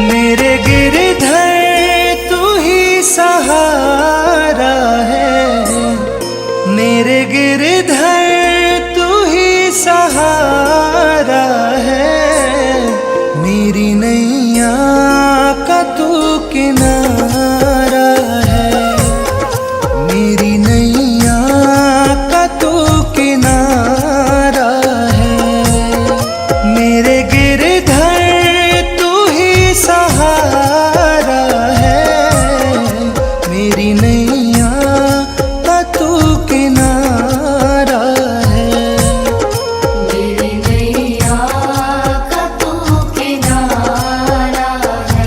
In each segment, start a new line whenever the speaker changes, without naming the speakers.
मेरे गिरधर तू ही सहारा है, मेरे गिरधर तू ही सहारा है। मेरी नैया का तू किनारा है, मेरी नैया का तू किनारा है। मेरे गिरधर तू ही सहारा है, मेरी नैया का तू किनारा है।
मेरी नैया का तू किनारा है।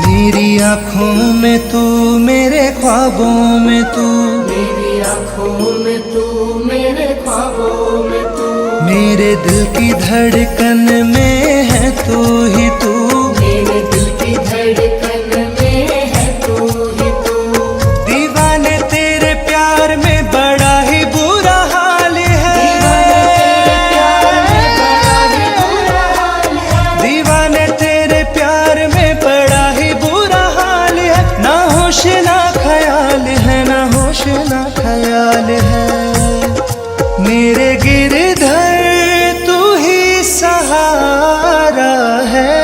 मेरी आँखों में तू, मेरे ख्वाबों में तू,
मेरी आँखों में तू, मेरे ख्वाबों में तू,
मेरे दिल की धड़कन में है तू ही तू।
मेरे दिल की धड़कन में है तू ही तू।
दीवाने तेरे प्यार में बड़ा ही बुरा हाल है, दीवाने तेरे प्यार में बड़ा ही बुरा हाल है। ना होश ना ख्याल है, ना होश ना ख्याल है। मेरे गिरधर तू ही सहारा है,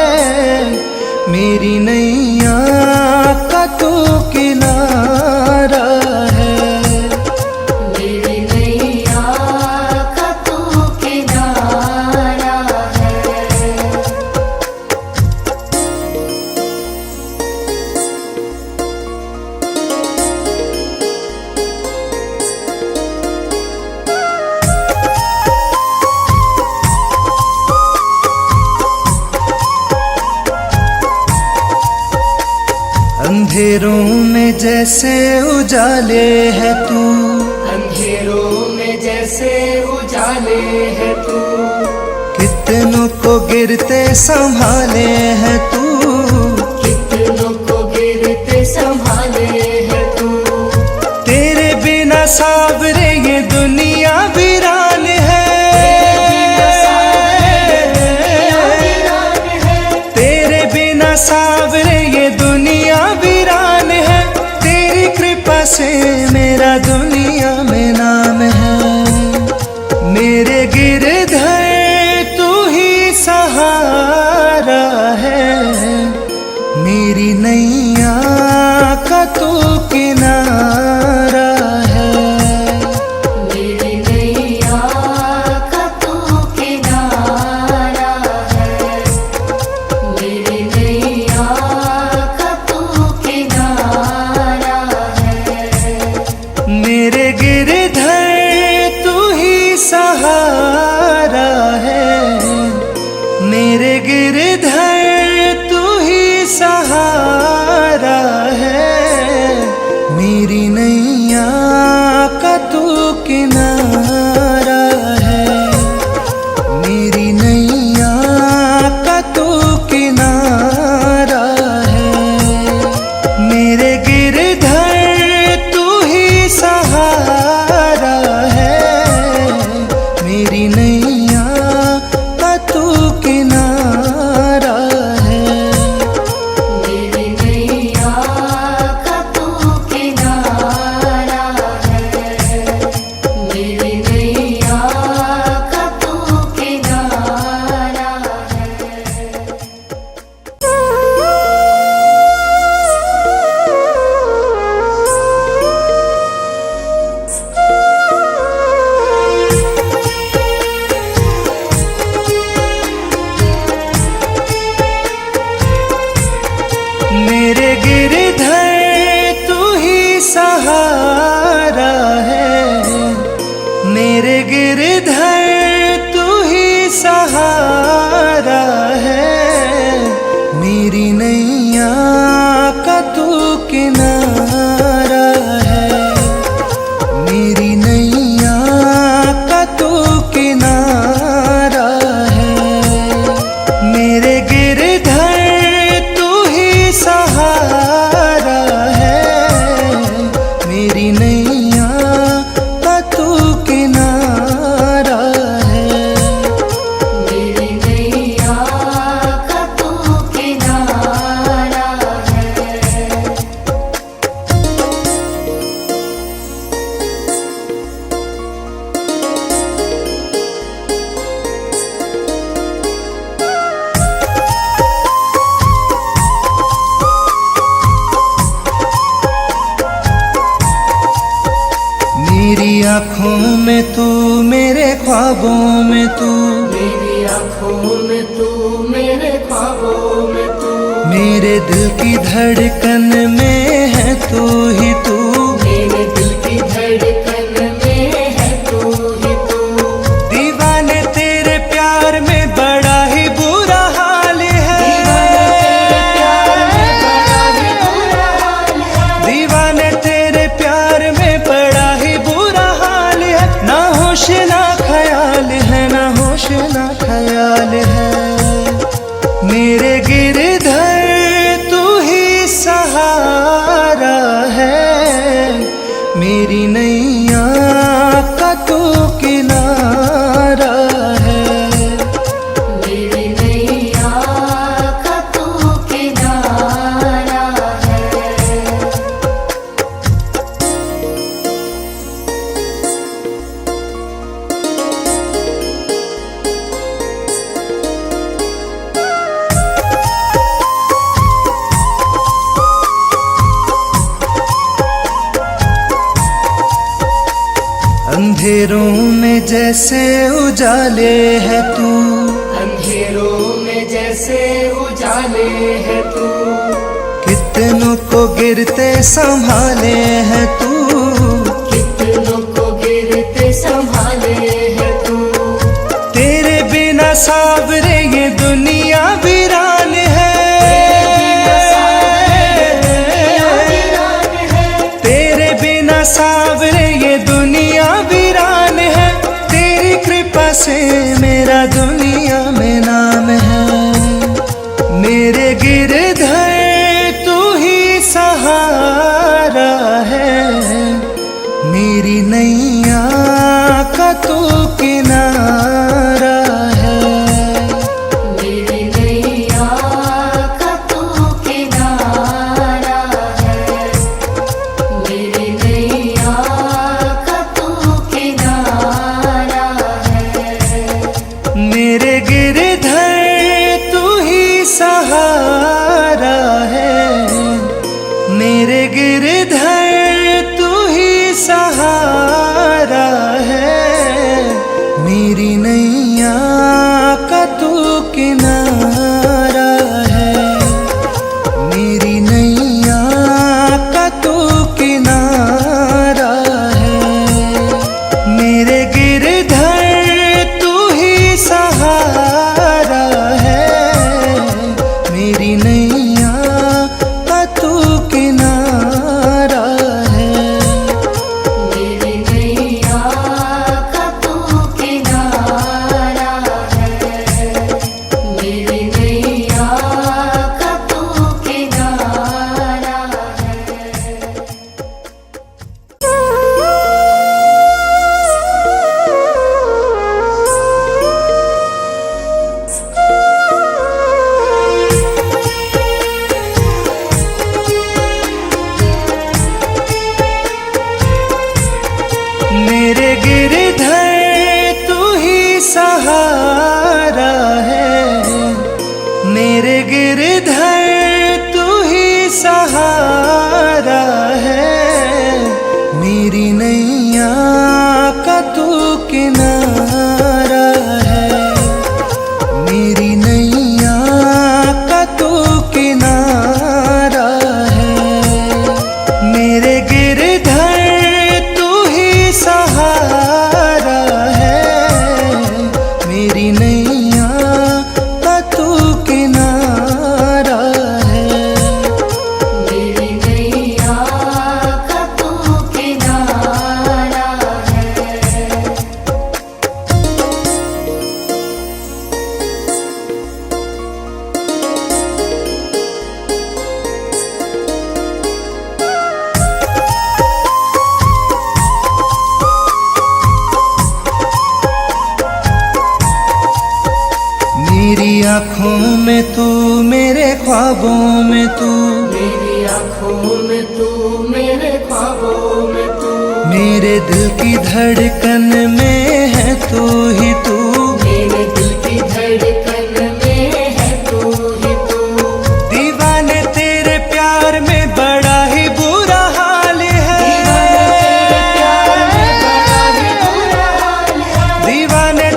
मेरी नैया का तू किनारा है।
मेरी नैया का तू किनारा है।
अंधेरों में जैसे उजाले है तू,
अंधेरों में जैसे उजाले है तू,
कितनों को गिरते संभाले है तू।
कितनों को गिरते संभाले है तू।
तेरे बिना सावरे ये दुनिया वीरान है, तेरे बिना सावरे ये दुनिया वीरान है। तेरी कृपा से मेरा दुनिया में नाम है। मेरे गिरधर तू ही सहारा है, ख्वाबों में तू,
मेरी आँखों में तू, मेरे ख्वाबों में तू,
मेरे दिल की धड़कन में है तू ही तू,
मेरे दिल की धड़कन में है तू ही तू।
दीवाने तेरे प्यार में बड़ा ही बुरा हाल है, दीवाने तेरे प्यार में बड़ा ही बुरा हाल है, ना होश ना ख्याल है, ना होश ना ख्याल है। मेरे गिरधर तू ही सहारा है, मेरी नैया का तू किनारा है,
मेरी नैया का तू किनारा है।
अंधेरों में जैसे उजाले है तू,
अंधेरों में जैसे उजाले है तू,
कितनों को गिरते संभाले है तू,
कितनों को गिरते संभाले है तू।
तेरे बिना सावरे ये दुनिया वीरान है, तेरे बिना सावरे ये दुनिया वीरान है, तेरी कृपा से मेरा दुनिया में नाम है। मेरे गिरधर तू ही सहारा है, मेरी नैया का तू किनारा है,
मेरी नैया का तू किनारा है, मेरी नैया का तू किनारा है।
मेरे गिरधर तू ही सहारा है, मेरे गिरधर तू ही सहारा है, मेरी नैया का तू किनारा है, मेरी नैया का तू किनारा है, मेरे गिरधर तू ही सहारा है, मेरी नैया का तू किनारा है,
मेरी नैया का तू किनारा है, मेरी नैया का तू किनारा
मेरे गिरधर तू ही सहारा है, मेरे गिरधर तू ही सहारा है, मेरी नैया का तू किनारा है, मेरी नैया का तू किनारा है, मेरे गिरधर तू ही सहारा है, मेरी नैया का तू किनारा है,
मेरी नैया का तू किनारा है।
मेरी आँखों में तू, मेरे ख्वाबों में तू,
मेरी आँखों में तू, मेरे ख्वाबों में तू,
मेरे दिल की धड़कन में है तू ही तू,
मेरे दिल की धड़कन में है तू ही तू।
दीवाने तेरे प्यार में बड़ा ही बुरा हाल है,
दीवाने तेरे प्यार में बड़ा ही बुरा हाल है,
दीवाने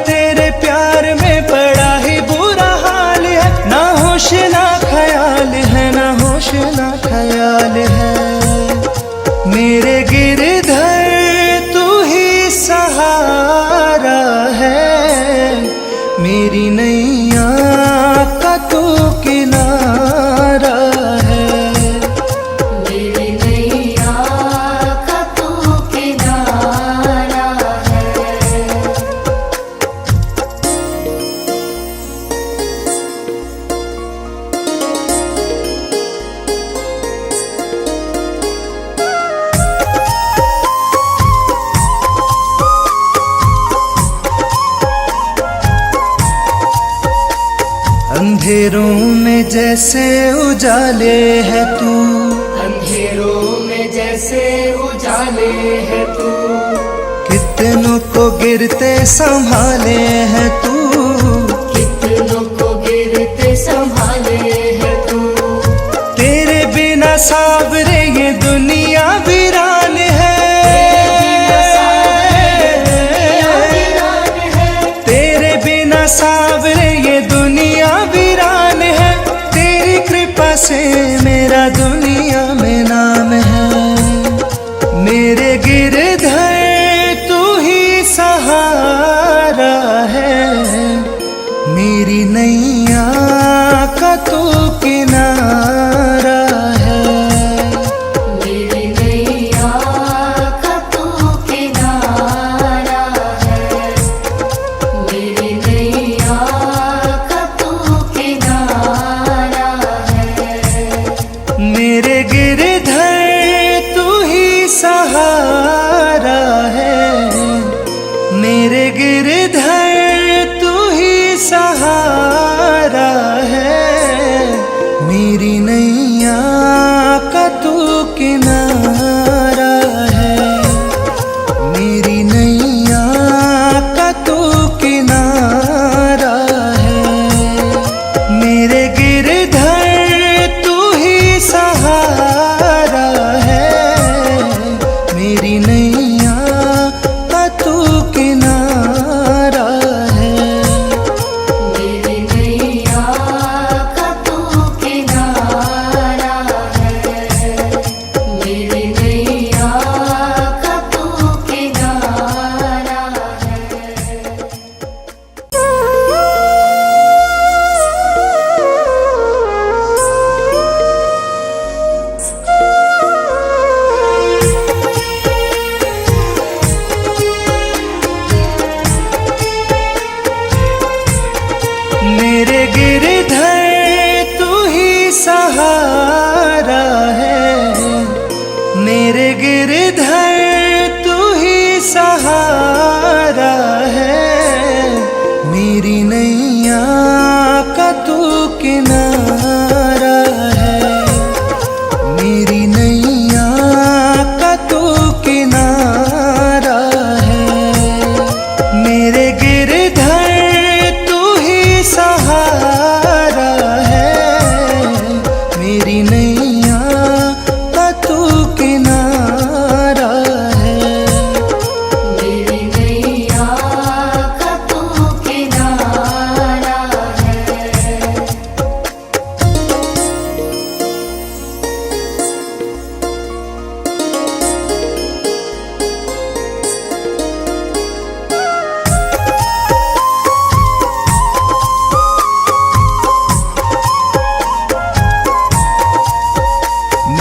अंधेरों में जैसे उजाले है तू,
अंधेरों में जैसे उजाले है तू,
कितनों को गिरते संभाले है तू,
कितनों को गिरते संभाले है तू।
तेरे बिना सावरे ये दुनिया वीरान है, तेरे बिना सावरे ये दुनिया वीरान है। तेरी कृपा से मेरा दुनिया में नाम है, मेरे गिरधर तू ही सहारा है, मेरी नैया का तू किनारा है,
मेरी नैया का तू किनारा है, मेरी नैया का तू किनारा है।
मेरे गिरधर तू ही सहारा है, मेरे गिरधर तू ही सहारा है, मेरी नैया का तू किनारा है, मेरी नैया का तू किनारा है, मेरे गिरधर तू ही सहारा है, मेरी नैया का तू किनारा है।
मेरी नैया का तू किनारा है, मेरी नैया का तू किनारा
मेरे गिरधर तू ही सहारा है, मेरे गिरधर तू ही सहारा है, मेरी नैया का तू किनारा है, मेरी नैया का तू किनारा है, मेरे गिरधर तू ही सहारा है, मेरी नैया का तू किनारा है,
मेरी नैया का तू किनारा है।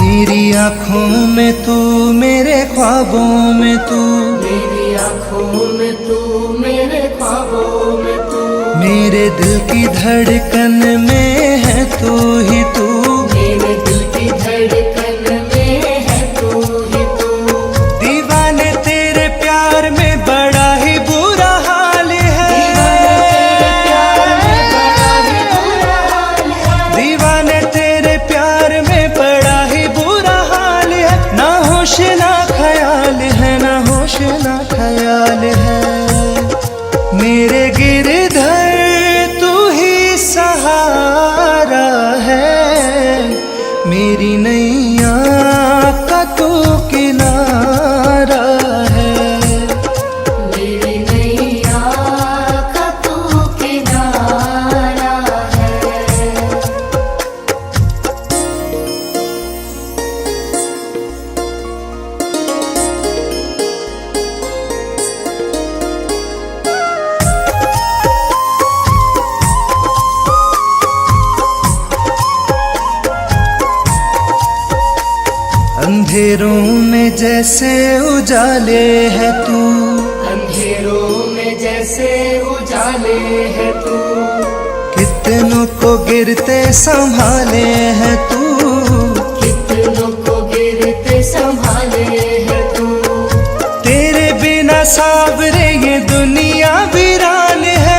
मेरी आँखों में तू, मेरे ख्वाबों में तू,
मेरी आँखों में तू, मेरे ख्वाबों में तू,
मेरे दिल की धड़कन में है तू ही तू,
मेरे दिल की धड़कन में है तू ही तू।
दीवाने तेरे प्यार में बड़ा ही बुरा हाल है, दीवाने तेरे प्यार में बड़ा ही बुरा हाल है, ना होश ना ख्याल है, ना होश ना ख्याल है, मेरे गिरधर तू ही सहारा है, मेरी नैया का तू किनारा है,
मेरी नैया का तू किनारा है।
अंधेरों में जैसे उजाले है तू,
अंधेरों में जैसे उजाले है तू,
कितनों को गिरते संभाले है तू,
कितनों को गिरते संभाले है तू।
तेरे बिना सावरे ये दुनिया वीरान है,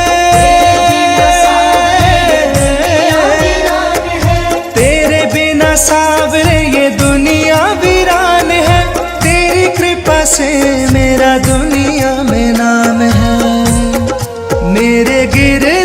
दुनिया में नाम है। मेरे गिर